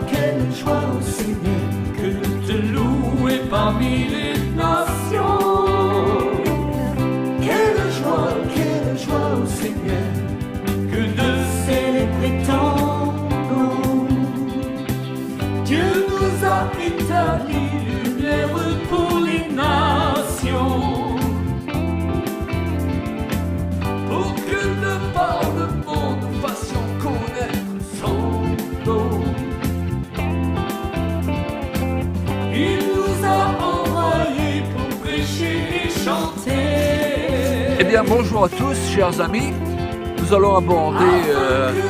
quelle joie, ô Seigneur, que de te louer parmi les nations. Quelle joie, ô Seigneur, que de célébrer ton nom. Dieu nous a établi lumière pour les nations, pour que de par le monde fassions connaître son nom. Il nous a envoyés pour prêcher et chanter. Eh bien, bonjour à tous, chers amis. Nous allons aborder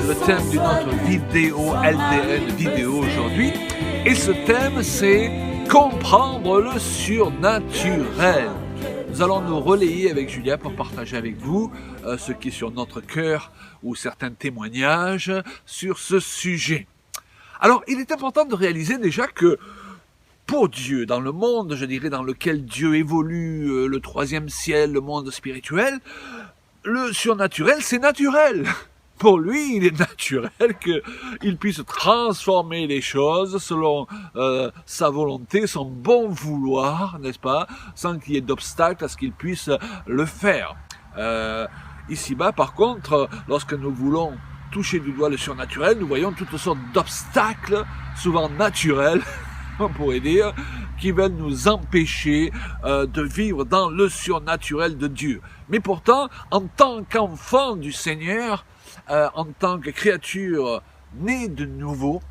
le thème d'une autre vidéo, LDN vidéo aujourd'hui. Et ce thème, c'est comprendre le surnaturel. Nous allons nous relayer avec Julia pour partager avec vous ce qui est sur notre cœur ou certains témoignages sur ce sujet. Alors, il est important de réaliser déjà que pour Dieu, dans le monde, je dirais, dans lequel Dieu évolue, le troisième ciel, le monde spirituel, le surnaturel, c'est naturel. Pour lui, il est naturel qu'il puisse transformer les choses selon sa volonté, son bon vouloir, n'est-ce pas, sans qu'il y ait d'obstacle à ce qu'il puisse le faire. Ici-bas, par contre, lorsque nous voulons toucher du doigt le surnaturel, nous voyons toutes sortes d'obstacles, souvent naturels, on pourrait dire, qui veulent nous empêcher de vivre dans le surnaturel de Dieu. Mais pourtant, en tant qu'enfant du Seigneur, en tant que créature née de nouveau,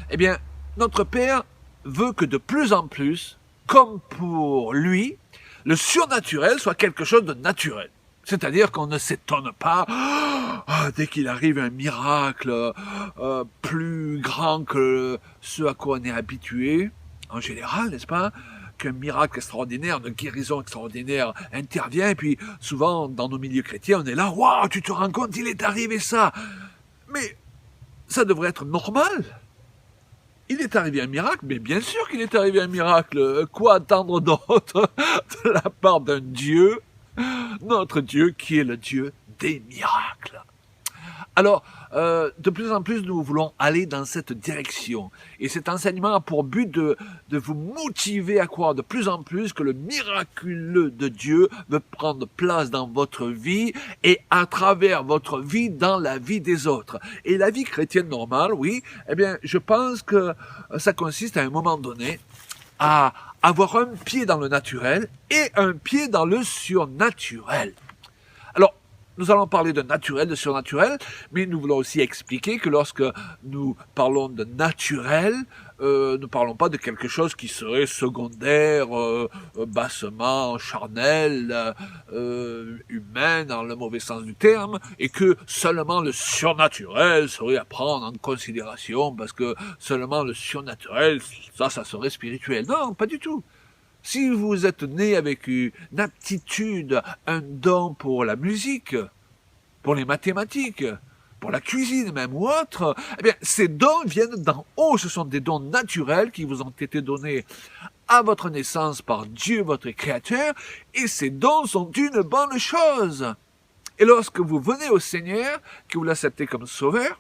eh bien, notre Père veut que de plus en plus, comme pour lui, le surnaturel soit quelque chose de naturel. C'est-à-dire qu'on ne s'étonne pas dès qu'il arrive un miracle plus grand que ce à quoi on est habitué, en général, n'est-ce pas, qu'un miracle extraordinaire, une guérison extraordinaire intervient, et puis souvent, dans nos milieux chrétiens, on est là, « Waouh, tu te rends compte, il est arrivé ça !» Mais ça devrait être normal. Il est arrivé un miracle, mais bien sûr qu'il est arrivé un miracle. Quoi attendre d'autre de la part d'un Dieu, notre Dieu qui est le Dieu des miracles. Alors, de plus en plus, nous voulons aller dans cette direction. Et cet enseignement a pour but de vous motiver à croire de plus en plus que le miraculeux de Dieu veut prendre place dans votre vie et à travers votre vie dans la vie des autres. Et la vie chrétienne normale, oui, eh bien, je pense que ça consiste à un moment donné à avoir un pied dans le naturel et un pied dans le surnaturel. Alors, nous allons parler de naturel, de surnaturel, mais nous voulons aussi expliquer que lorsque nous parlons de naturel, nous ne parlons pas de quelque chose qui serait secondaire, bassement charnel, humain dans le mauvais sens du terme, et que seulement le surnaturel serait à prendre en considération, parce que seulement le surnaturel, ça serait spirituel. Non, pas du tout. Si vous êtes né avec une aptitude, un don pour la musique, pour les mathématiques, pour la cuisine même ou autre, eh bien, ces dons viennent d'en haut. Ce sont des dons naturels qui vous ont été donnés à votre naissance par Dieu, votre Créateur, et ces dons sont une bonne chose. Et lorsque vous venez au Seigneur, que vous l'acceptez comme sauveur,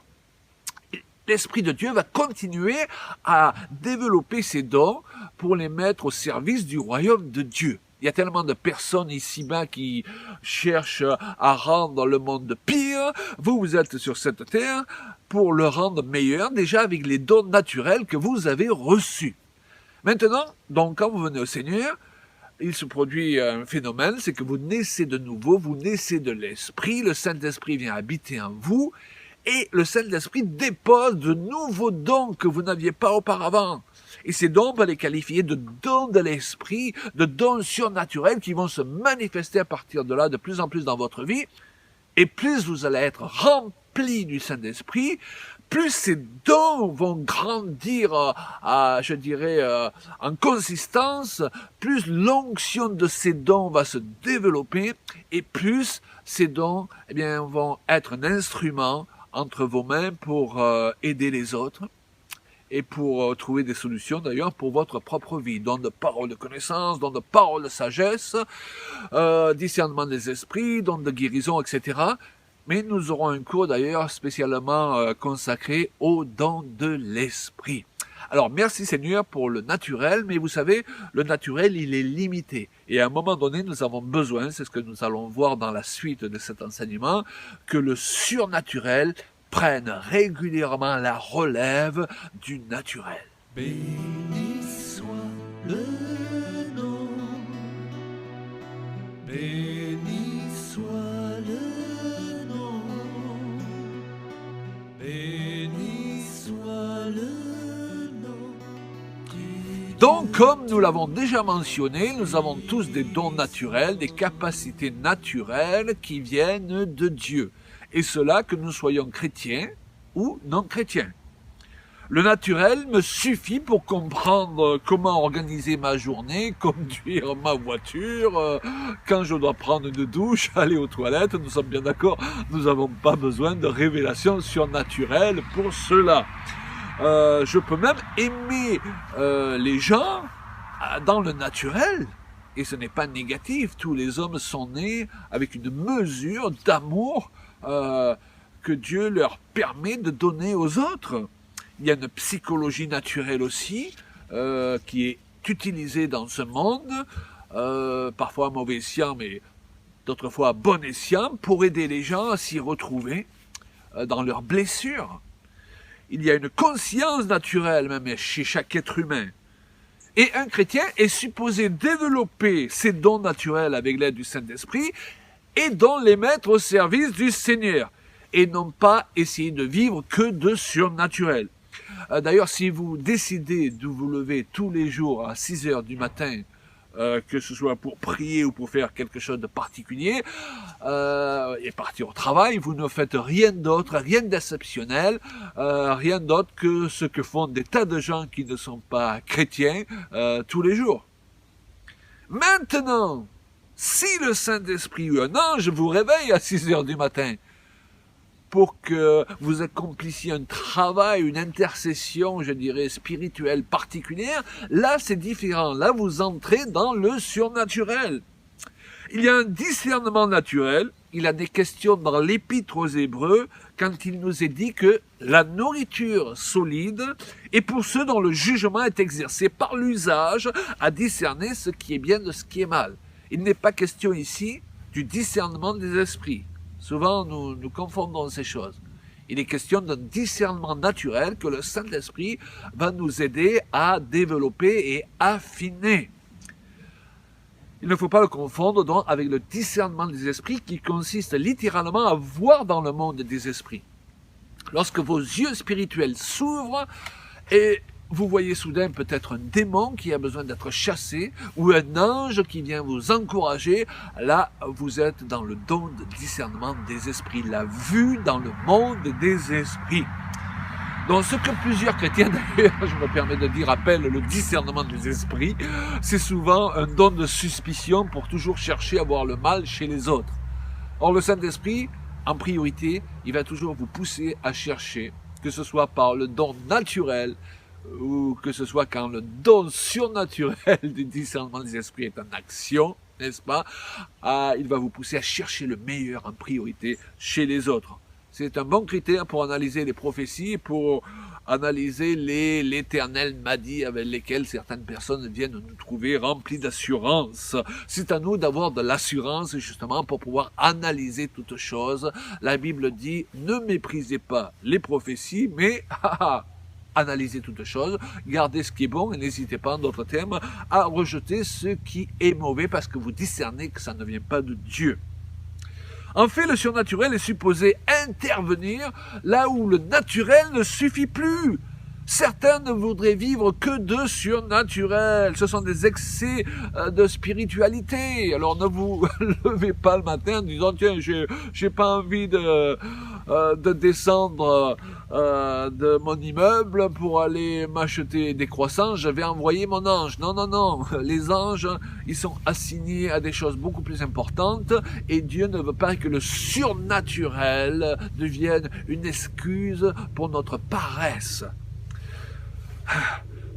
l'Esprit de Dieu va continuer à développer ces dons pour les mettre au service du royaume de Dieu. Il y a tellement de personnes ici-bas qui cherchent à rendre le monde pire. Vous êtes sur cette terre pour le rendre meilleur, déjà avec les dons naturels que vous avez reçus. Maintenant, donc, quand vous venez au Seigneur, il se produit un phénomène, c'est que vous naissez de nouveau, vous naissez de l'Esprit, le Saint-Esprit vient habiter en vous, et le Saint-Esprit dépose de nouveaux dons que vous n'aviez pas auparavant. Et ces dons, on va les qualifier de dons de l'Esprit, de dons surnaturels qui vont se manifester à partir de là de plus en plus dans votre vie. Et plus vous allez être remplis du Saint-Esprit, plus ces dons vont grandir je dirais, en consistance, plus l'onction de ces dons va se développer, et plus ces dons vont être un instrument entre vos mains pour aider les autres et pour trouver des solutions d'ailleurs pour votre propre vie. Don de parole de connaissance, don de parole de sagesse, discernement des esprits, don de guérison, etc. mais nous aurons un cours d'ailleurs spécialement consacré aux dons de l'esprit. Alors, merci Seigneur pour le naturel, mais vous savez, le naturel, il est limité. Et à un moment donné, nous avons besoin, c'est ce que nous allons voir dans la suite de cet enseignement, que le surnaturel prenne régulièrement la relève du naturel. Béni soit le nom, béni soit le nom, béni soit le nom. Donc, comme nous l'avons déjà mentionné, nous avons tous des dons naturels, des capacités naturelles qui viennent de Dieu. Et cela que nous soyons chrétiens ou non chrétiens. Le naturel me suffit pour comprendre comment organiser ma journée, conduire ma voiture, quand je dois prendre une douche, aller aux toilettes. Nous sommes bien d'accord, nous n'avons pas besoin de révélations surnaturelles pour cela. Je peux même aimer les gens dans le naturel. Et ce n'est pas négatif. Tous les hommes sont nés avec une mesure d'amour que Dieu leur permet de donner aux autres. Il y a une psychologie naturelle aussi qui est utilisée dans ce monde, parfois à mauvais escient, mais d'autres fois à bon escient, pour aider les gens à s'y retrouver dans leurs blessures. Il y a une conscience naturelle même chez chaque être humain. Et un chrétien est supposé développer ses dons naturels avec l'aide du Saint-Esprit et donc les mettre au service du Seigneur, et non pas essayer de vivre que de surnaturel. D'ailleurs, si vous décidez de vous lever tous les jours à 6 heures du matin, que ce soit pour prier ou pour faire quelque chose de particulier, et partir au travail, vous ne faites rien d'autre, rien d'exceptionnel, rien d'autre que ce que font des tas de gens qui ne sont pas chrétiens tous les jours. Maintenant, si le Saint-Esprit ou un ange vous réveille à 6 heures du matin, pour que vous accomplissiez un travail, une intercession, je dirais, spirituelle particulière, là c'est différent. Là vous entrez dans le surnaturel. Il y a un discernement naturel. Il a des questions dans l'Épître aux Hébreux quand il nous est dit que la nourriture solide est pour ceux dont le jugement est exercé par l'usage à discerner ce qui est bien de ce qui est mal. Il n'est pas question ici du discernement des esprits. Souvent, nous confondons ces choses. Il est question d'un discernement naturel que le Saint-Esprit va nous aider à développer et affiner. Il ne faut pas le confondre donc avec le discernement des esprits qui consiste littéralement à voir dans le monde des esprits. Lorsque vos yeux spirituels s'ouvrent et vous voyez soudain peut-être un démon qui a besoin d'être chassé ou un ange qui vient vous encourager, là vous êtes dans le don de discernement des esprits, la vue dans le monde des esprits. Donc ce que plusieurs chrétiens d'ailleurs, je me permets de dire, appellent le discernement des esprits, c'est souvent un don de suspicion pour toujours chercher à voir le mal chez les autres. Or le Saint-Esprit, en priorité, il va toujours vous pousser à chercher, que ce soit par le don naturel, ou que ce soit quand le don surnaturel du discernement des esprits est en action, n'est-ce pas? Il va vous pousser à chercher le meilleur en priorité chez les autres. C'est un bon critère pour analyser les prophéties, pour analyser l'éternel m'a dit avec lesquels certaines personnes viennent nous trouver remplis d'assurance. C'est à nous d'avoir de l'assurance justement pour pouvoir analyser toutes choses. La Bible dit, ne méprisez pas les prophéties, mais analysez toutes choses, gardez ce qui est bon et n'hésitez pas, en d'autres termes, à rejeter ce qui est mauvais parce que vous discernez que ça ne vient pas de Dieu. En fait, le surnaturel est supposé intervenir là où le naturel ne suffit plus. Certains ne voudraient vivre que de surnaturel. Ce sont des excès de spiritualité. Alors ne vous levez pas le matin en disant « Tiens, j'ai pas envie de descendre de mon immeuble pour aller m'acheter des croissants, je vais envoyer mon ange. » Non, non, non. Les anges, ils sont assignés à des choses beaucoup plus importantes et Dieu ne veut pas que le surnaturel devienne une excuse pour notre paresse.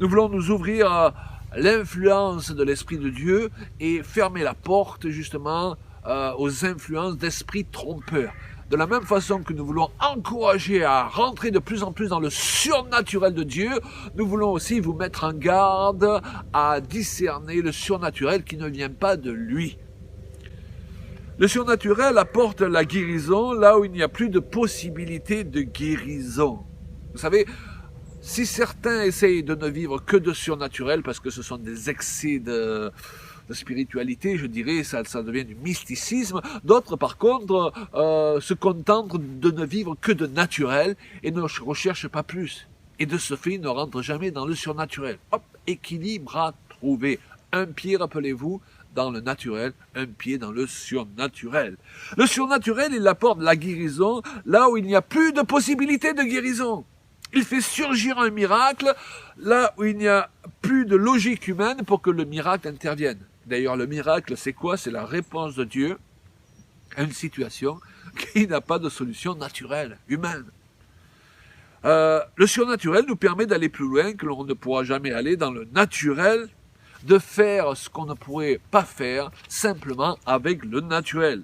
Nous voulons nous ouvrir à l'influence de l'Esprit de Dieu et fermer la porte justement aux influences d'esprits trompeurs. de la même façon que nous voulons encourager à rentrer de plus en plus dans le surnaturel de Dieu, nous voulons aussi vous mettre en garde à discerner le surnaturel qui ne vient pas de lui. Le surnaturel apporte la guérison là où il n'y a plus de possibilité de guérison. Vous savez, si certains essayent de ne vivre que de surnaturel, parce que ce sont des excès de spiritualité, je dirais, ça devient du mysticisme. D'autres, par contre, se contentent de ne vivre que de naturel et ne recherchent pas plus. Et de ce fait, ils ne rentrent jamais dans le surnaturel. Hop, équilibre à trouver. Un pied, rappelez-vous, dans le naturel, un pied dans le surnaturel. Le surnaturel, il apporte la guérison là où il n'y a plus de possibilité de guérison. Il fait surgir un miracle là où il n'y a plus de logique humaine pour que le miracle intervienne. D'ailleurs, le miracle, c'est quoi? C'est la réponse de Dieu à une situation qui n'a pas de solution naturelle, humaine. Le surnaturel nous permet d'aller plus loin que l'on ne pourra jamais aller dans le naturel, de faire ce qu'on ne pourrait pas faire simplement avec le naturel.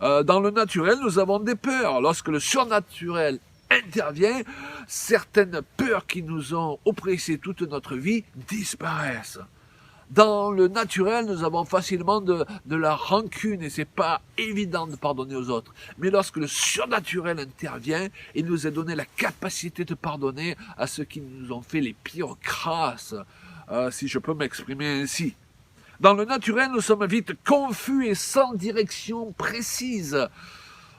Dans le naturel, nous avons des peurs. Lorsque le surnaturel intervient, certaines peurs qui nous ont oppressés toute notre vie disparaissent. Dans le naturel, nous avons facilement de la rancune et c'est pas évident de pardonner aux autres. Mais lorsque le surnaturel intervient, il nous a donné la capacité de pardonner à ceux qui nous ont fait les pires crasses, si je peux m'exprimer ainsi. Dans le naturel, nous sommes vite confus et sans direction précise.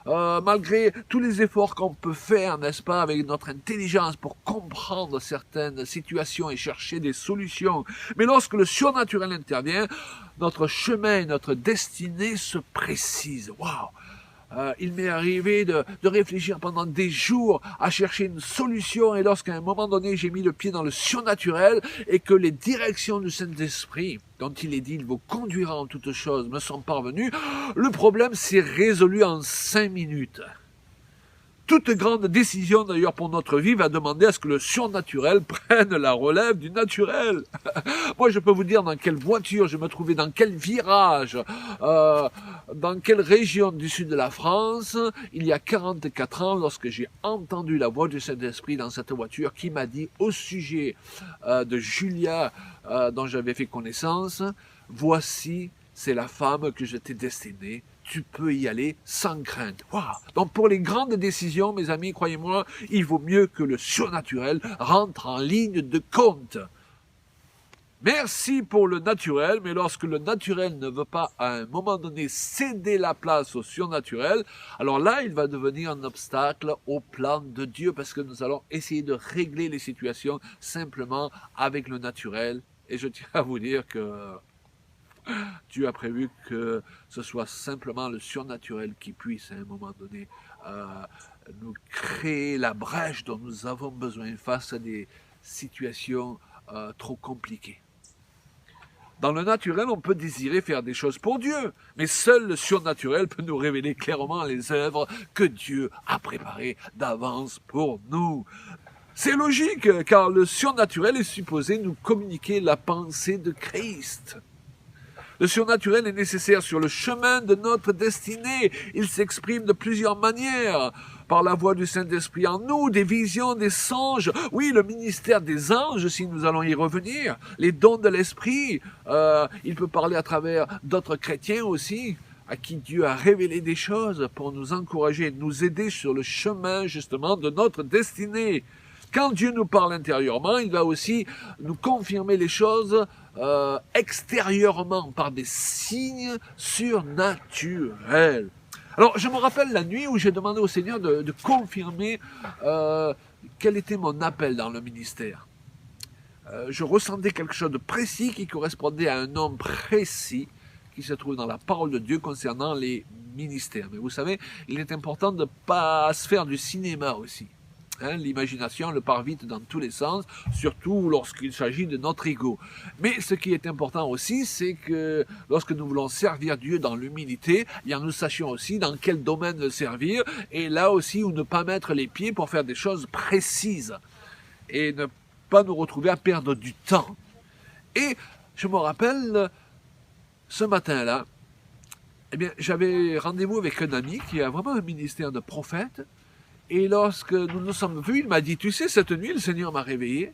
Malgré tous les efforts qu'on peut faire, n'est-ce pas, avec notre intelligence pour comprendre certaines situations et chercher des solutions. Mais lorsque le surnaturel intervient, notre chemin et notre destinée se précisent. Waouh! Il m'est arrivé de réfléchir pendant des jours à chercher une solution et lorsqu'à un moment donné j'ai mis le pied dans le surnaturel et que les directions du Saint-Esprit dont il est dit il vous conduira en toutes choses me sont parvenues, le problème s'est résolu en 5 minutes. Toute grande décision d'ailleurs pour notre vie va demander à ce que le surnaturel prenne la relève du naturel. Moi je peux vous dire dans quelle voiture je me trouvais, dans quel virage, dans quelle région du sud de la France, il y a 44 ans lorsque j'ai entendu la voix du Saint-Esprit dans cette voiture qui m'a dit au sujet de Julia dont j'avais fait connaissance, voici c'est la femme que je t'ai destinée. Tu peux y aller sans crainte. Wow. Donc pour les grandes décisions, mes amis, croyez-moi, il vaut mieux que le surnaturel rentre en ligne de compte. Merci pour le naturel, mais lorsque le naturel ne veut pas à un moment donné céder la place au surnaturel, alors là, il va devenir un obstacle au plan de Dieu parce que nous allons essayer de régler les situations simplement avec le naturel. Et je tiens à vous dire que Dieu a prévu que ce soit simplement le surnaturel qui puisse, à un moment donné, nous créer la brèche dont nous avons besoin face à des situations trop compliquées. Dans le naturel, on peut désirer faire des choses pour Dieu, mais seul le surnaturel peut nous révéler clairement les œuvres que Dieu a préparées d'avance pour nous. C'est logique, car le surnaturel est supposé nous communiquer la pensée de Christ. Le surnaturel est nécessaire sur le chemin de notre destinée. Il s'exprime de plusieurs manières. Par la voix du Saint-Esprit en nous, des visions, des songes. Oui, le ministère des anges, si nous allons y revenir. Les dons de l'Esprit. Il peut parler à travers d'autres chrétiens aussi, à qui Dieu a révélé des choses pour nous encourager, nous aider sur le chemin justement de notre destinée. Quand Dieu nous parle intérieurement, il va aussi nous confirmer les choses extérieurement par des signes surnaturels. Alors, je me rappelle la nuit où j'ai demandé au Seigneur de confirmer quel était mon appel dans le ministère. Je ressentais quelque chose de précis qui correspondait à un nom précis qui se trouve dans la parole de Dieu concernant les ministères. Mais vous savez, il est important de ne pas se faire du cinéma aussi. L'imagination le part vite dans tous les sens, surtout lorsqu'il s'agit de notre ego. Mais ce qui est important aussi, c'est que lorsque nous voulons servir Dieu dans l'humilité, nous sachions aussi dans quel domaine le servir, et là aussi où ne pas mettre les pieds pour faire des choses précises, et ne pas nous retrouver à perdre du temps. Et je me rappelle, ce matin-là, eh bien, j'avais rendez-vous avec un ami qui a vraiment un ministère de prophète. Et lorsque nous nous sommes vus, il m'a dit, tu sais, cette nuit, le Seigneur m'a réveillé.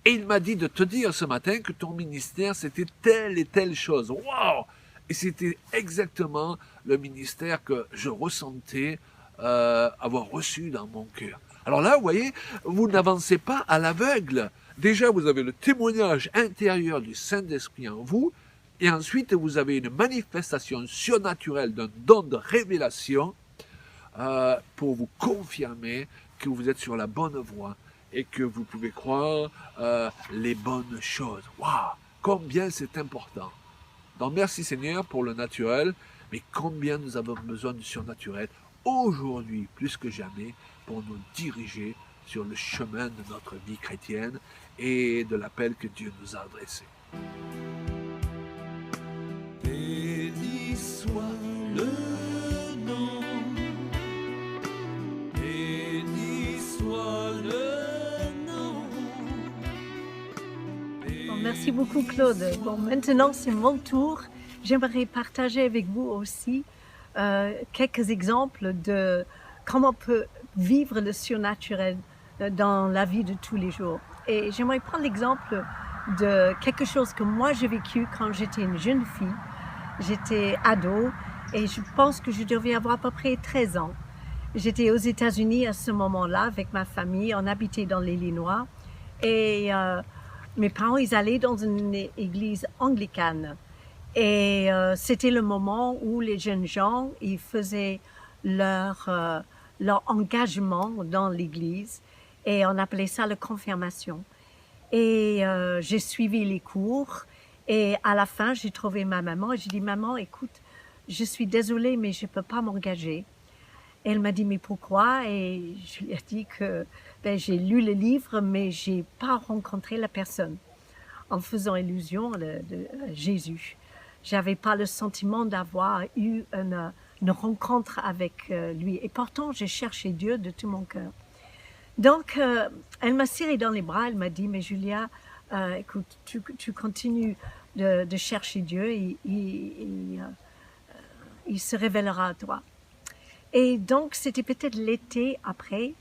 Et il m'a dit de te dire ce matin que ton ministère, c'était telle et telle chose. Waouh! Et c'était exactement le ministère que je ressentais avoir reçu dans mon cœur. Alors là, vous voyez, vous n'avancez pas à l'aveugle. Déjà, vous avez le témoignage intérieur du Saint-Esprit en vous, et ensuite, vous avez une manifestation surnaturelle d'un don de révélation pour vous confirmer que vous êtes sur la bonne voie et que vous pouvez croire les bonnes choses. Waouh! Combien c'est important. Donc merci Seigneur pour le naturel, mais combien nous avons besoin du surnaturel aujourd'hui plus que jamais pour nous diriger sur le chemin de notre vie chrétienne et de l'appel que Dieu nous a adressé. Béni soit le nom, béni soit le nom. Bon, merci beaucoup Claude. Bon, maintenant c'est mon tour. J'aimerais partager avec vous aussi quelques exemples de comment on peut vivre le surnaturel dans la vie de tous les jours. Et j'aimerais prendre l'exemple de quelque chose que moi j'ai vécu quand j'étais une jeune fille. J'étais ado et je pense que je devais avoir à peu près 13 ans. J'étais aux États-Unis à ce moment-là avec ma famille. On habitait dans l'Illinois et mes parents, ils allaient dans une église anglicane. Et c'était le moment où les jeunes gens, ils faisaient leur engagement dans l'église et on appelait ça la confirmation. Et j'ai suivi les cours et à la fin, j'ai trouvé ma maman et j'ai dit « Maman, écoute, je suis désolée, mais je ne peux pas m'engager. » Elle m'a dit « Mais pourquoi ?» Et je lui ai dit que j'ai lu le livre, mais je n'ai pas rencontré la personne en faisant allusion de Jésus. Je n'avais pas le sentiment d'avoir eu une rencontre avec lui. Et pourtant, j'ai cherché Dieu de tout mon cœur. Donc, elle m'a serré dans les bras, elle m'a dit « Mais Julia, écoute, tu continues de chercher Dieu, il se révélera à toi. » Et donc, c'était peut-être l'été après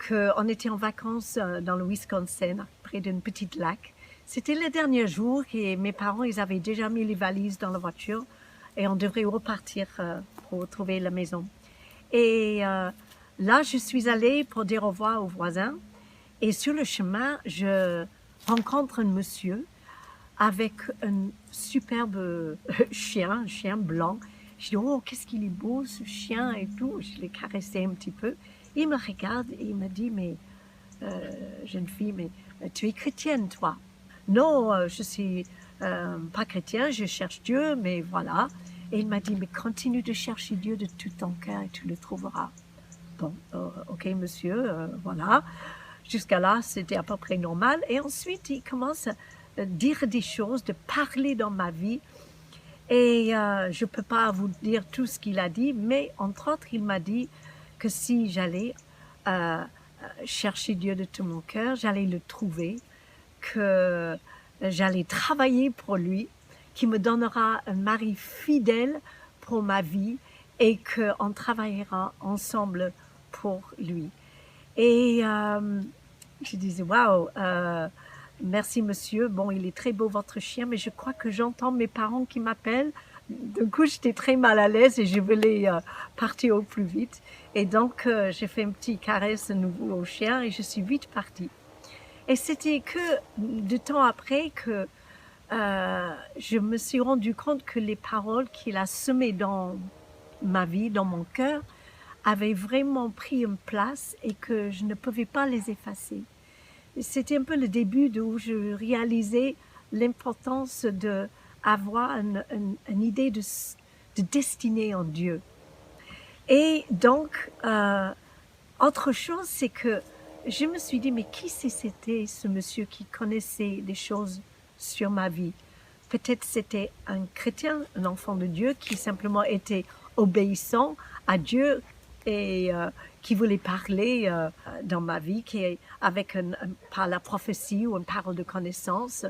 qu'on était en vacances dans le Wisconsin, près d'un petit lac. C'était le dernier jour et mes parents, ils avaient déjà mis les valises dans la voiture et on devrait repartir pour trouver la maison. Et là, je suis allée pour dire au revoir aux voisins et sur le chemin, je rencontre un monsieur avec un superbe chien, un chien blanc. Je dis, oh, qu'est-ce qu'il est beau ce chien et tout. Je l'ai caressé un petit peu. Il me regarde et il m'a dit, mais jeune fille, mais tu es chrétienne, toi? Non, je suis pas chrétien, je cherche Dieu, mais voilà. Et il m'a dit, mais continue de chercher Dieu de tout ton cœur et tu le trouveras. Bon, ok monsieur, voilà. Jusqu'à là, c'était à peu près normal. Et ensuite, il commence à dire des choses, de parler dans ma vie. Et je ne peux pas vous dire tout ce qu'il a dit, mais entre autres, il m'a dit que si j'allais chercher Dieu de tout mon cœur, j'allais le trouver, que j'allais travailler pour lui, qu'il me donnera un mari fidèle pour ma vie et qu'on travaillera ensemble pour lui. Et je disais, waouh, merci monsieur, bon il est très beau votre chien, mais je crois que j'entends mes parents qui m'appellent. Du coup j'étais très mal à l'aise et je voulais partir au plus vite. Et donc j'ai fait un petit caresse de nouveau au chien et je suis vite partie. Et c'était que du temps après que je me suis rendu compte que les paroles qu'il a semées dans ma vie, dans mon cœur, avaient vraiment pris une place et que je ne pouvais pas les effacer. C'était un peu le début où je réalisais l'importance d'avoir une idée de destinée en Dieu. Et donc, autre chose, c'est que je me suis dit, mais qui c'était ce monsieur qui connaissait des choses sur ma vie? Peut-être c'était un chrétien, un enfant de Dieu qui simplement était obéissant à Dieu et qui voulait parler dans ma vie, avec par la prophétie ou une parole de connaissance,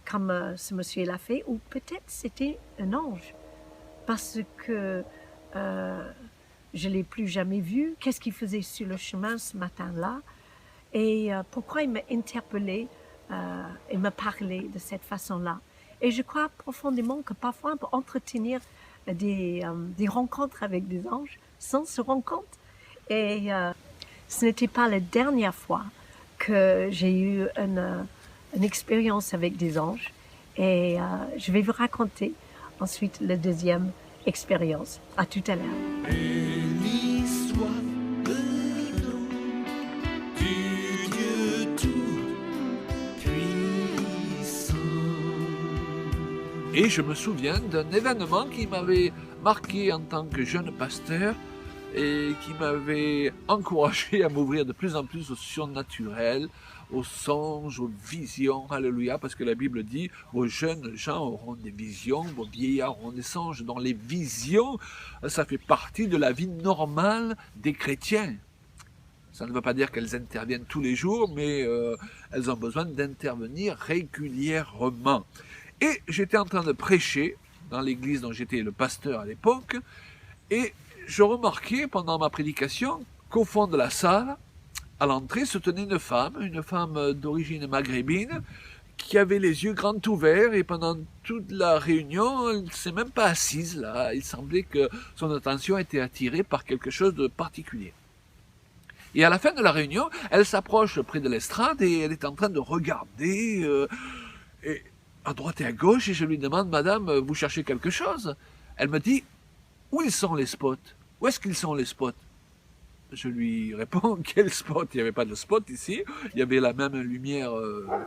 comme ce monsieur l'a fait, ou peut-être c'était un ange. parce que je ne l'ai plus jamais vu. Qu'est-ce qu'il faisait sur le chemin ce matin-là? Et pourquoi il m'a interpellé et me parlait de cette façon-là? Et je crois profondément que parfois on peut entretenir des rencontres avec des anges sans se rendre compte. Et ce n'était pas la dernière fois que j'ai eu une expérience avec des anges. Et je vais vous raconter ensuite la deuxième expérience. À tout à l'heure. Béni soit le nom du Dieu tout-puissant. Et je me souviens d'un événement qui m'avait marqué en tant que jeune pasteur et qui m'avait encouragé à m'ouvrir de plus en plus au surnaturel, aux songes, aux visions, alléluia, parce que la Bible dit, vos jeunes gens auront des visions, vos vieillards auront des songes. Donc les visions, ça fait partie de la vie normale des chrétiens. Ça ne veut pas dire qu'elles interviennent tous les jours, mais elles ont besoin d'intervenir régulièrement. Et j'étais en train de prêcher dans l'église dont j'étais le pasteur à l'époque, et je remarquais pendant ma prédication qu'au fond de la salle, à l'entrée, se tenait une femme d'origine maghrébine, qui avait les yeux grands ouverts, et pendant toute la réunion, elle ne s'est même pas assise là. Il semblait que son attention était attirée par quelque chose de particulier. Et à la fin de la réunion, elle s'approche près de l'estrade et elle est en train de regarder et à droite et à gauche, et je lui demande, Madame, vous cherchez quelque chose? Elle me dit, où ils sont les spots? Où est-ce qu'ils sont les spots? Je lui réponds, quel spot? Il n'y avait pas de spot ici, il y avait la même lumière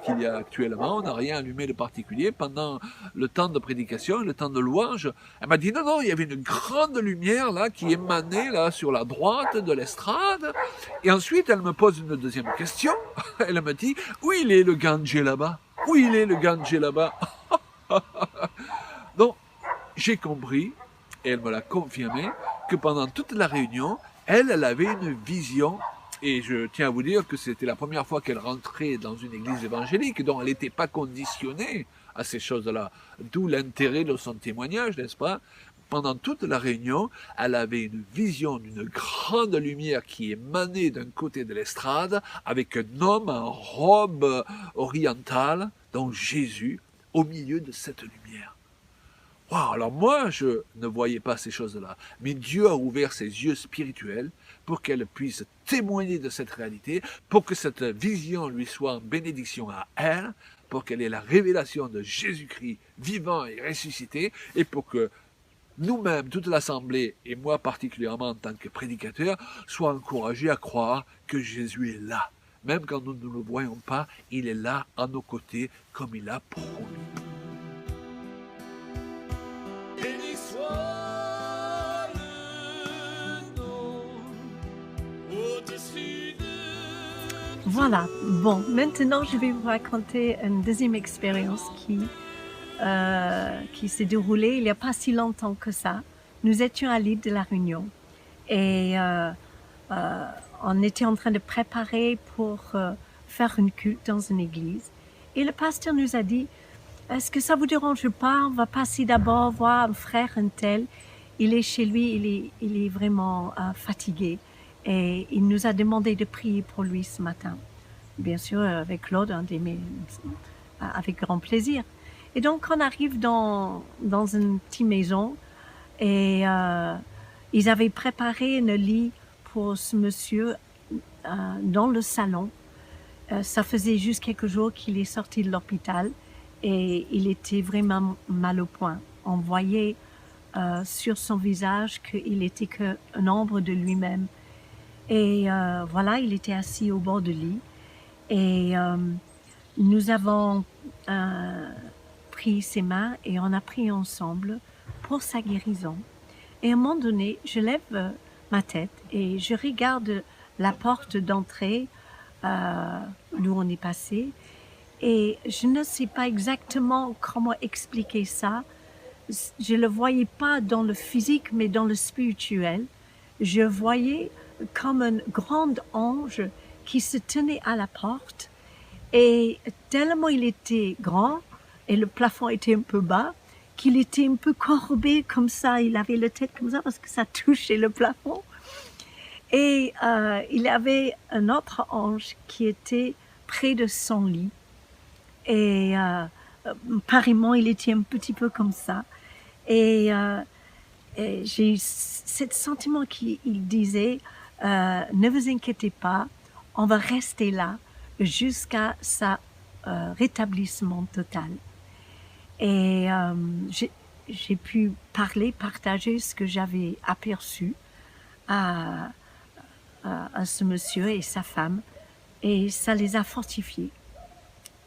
qu'il y a actuellement, on n'a rien allumé de particulier pendant le temps de prédication, le temps de louange. Elle m'a dit, non, il y avait une grande lumière là qui émanait là sur la droite de l'estrade. Et ensuite, elle me pose une deuxième question, elle me dit, où il est le Gange là-bas? Où il est le Gange là-bas? Donc, j'ai compris, et elle me l'a confirmé, que pendant toute la réunion, elle avait une vision, et je tiens à vous dire que c'était la première fois qu'elle rentrait dans une église évangélique, donc elle n'était pas conditionnée à ces choses-là, d'où l'intérêt de son témoignage, n'est-ce pas? Pendant toute la réunion, elle avait une vision d'une grande lumière qui émanait d'un côté de l'estrade, avec un homme en robe orientale, donc Jésus, au milieu de cette lumière. Wow, alors moi, je ne voyais pas ces choses-là, mais Dieu a ouvert ses yeux spirituels pour qu'elle puisse témoigner de cette réalité, pour que cette vision lui soit en bénédiction à elle, pour qu'elle ait la révélation de Jésus-Christ vivant et ressuscité, et pour que nous-mêmes, toute l'Assemblée, et moi particulièrement en tant que prédicateur, soient encouragés à croire que Jésus est là. Même quand nous ne le voyons pas, il est là à nos côtés, comme il a promis. Béni soit le nom au-dessus de... Voilà. Bon, maintenant, je vais vous raconter une deuxième expérience qui s'est déroulée il n'y a pas si longtemps que ça. Nous étions à l'île de la Réunion et on était en train de préparer pour faire une culte dans une église. Et le pasteur nous a dit, est-ce que ça vous dérange pas? On va passer d'abord voir un frère, un tel. Il est chez lui, il est vraiment fatigué. Et il nous a demandé de prier pour lui ce matin. Bien sûr, avec Claude, avec grand plaisir. Et donc, on arrive dans une petite maison et ils avaient préparé un lit pour ce monsieur dans le salon. Ça faisait juste quelques jours qu'il est sorti de l'hôpital et il était vraiment mal au point. On voyait sur son visage qu'il était qu'un ombre de lui-même. Et voilà, il était assis au bord du lit. Et nous avons pris ses mains et on a prié ensemble pour sa guérison. Et à un moment donné, je lève ma tête et je regarde la porte d'entrée d'où on est passé. Et je ne sais pas exactement comment expliquer ça. Je ne le voyais pas dans le physique, mais dans le spirituel. Je voyais comme un grand ange qui se tenait à la porte. Et tellement il était grand, et le plafond était un peu bas, qu'il était un peu courbé comme ça, il avait la tête comme ça parce que ça touchait le plafond. Et il avait un autre ange qui était près de son lit. Et pareillement, il était un petit peu comme ça. Et j'ai eu ce sentiment qu'il disait, ne vous inquiétez pas, on va rester là jusqu'à sa rétablissement total. Et j'ai pu partager ce que j'avais aperçu à ce monsieur et sa femme, et ça les a fortifiés.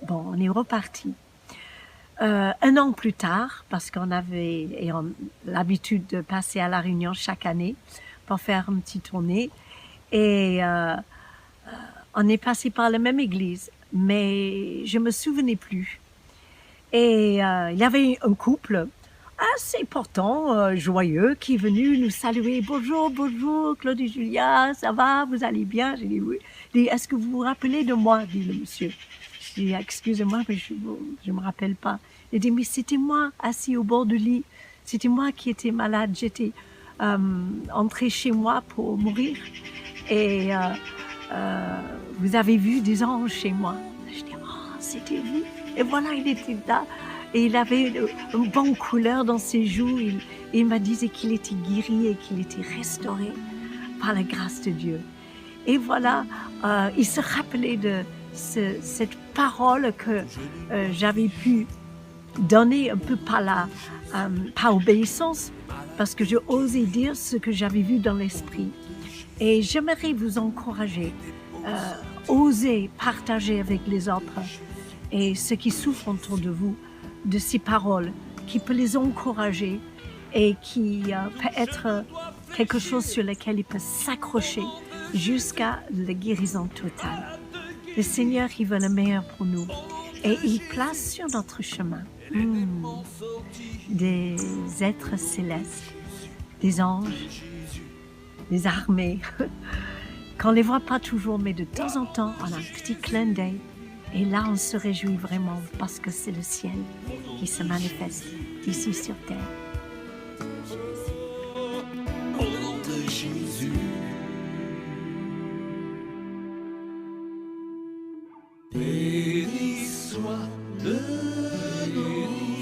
Bon, on est reparti. Un an plus tard, parce qu'on avait l'habitude de passer à La Réunion chaque année pour faire une petite tournée, et on est passé par la même église, mais je me souvenais plus. Et il y avait un couple assez pourtant joyeux qui est venu nous saluer. Bonjour, bonjour, Claude et Julia, ça va, vous allez bien? J'ai dit oui. Il dit, est-ce que vous vous rappelez de moi? Dit le monsieur. Je dis, excusez-moi, mais je me rappelle pas. Il dit, mais c'était moi assis au bord du lit. C'était moi qui étais malade. J'étais entrée chez moi pour mourir. Et vous avez vu des anges chez moi. Je dis, oh, c'était vous. Et voilà, il était là. Et il avait une bonne couleur dans ses joues. Il m'a dit qu'il était guéri et qu'il était restauré par la grâce de Dieu. Et voilà, il se rappelait de cette parole que j'avais pu donner un peu par obéissance, parce que j'ai osé dire ce que j'avais vu dans l'esprit. Et j'aimerais vous encourager, oser partager avec les autres et ceux qui souffrent autour de vous de ces paroles qui peuvent les encourager et qui peut être quelque chose sur lequel ils peuvent s'accrocher jusqu'à la guérison totale. Le Seigneur, il veut le meilleur pour nous et il place sur notre chemin des êtres célestes, des anges, des armées, qu'on ne les voit pas toujours, mais de temps en temps, on a un petit clin d'œil. Et là, on se réjouit vraiment parce que c'est le ciel qui se manifeste ici sur terre. Au nom de Jésus. Béni soit le nom.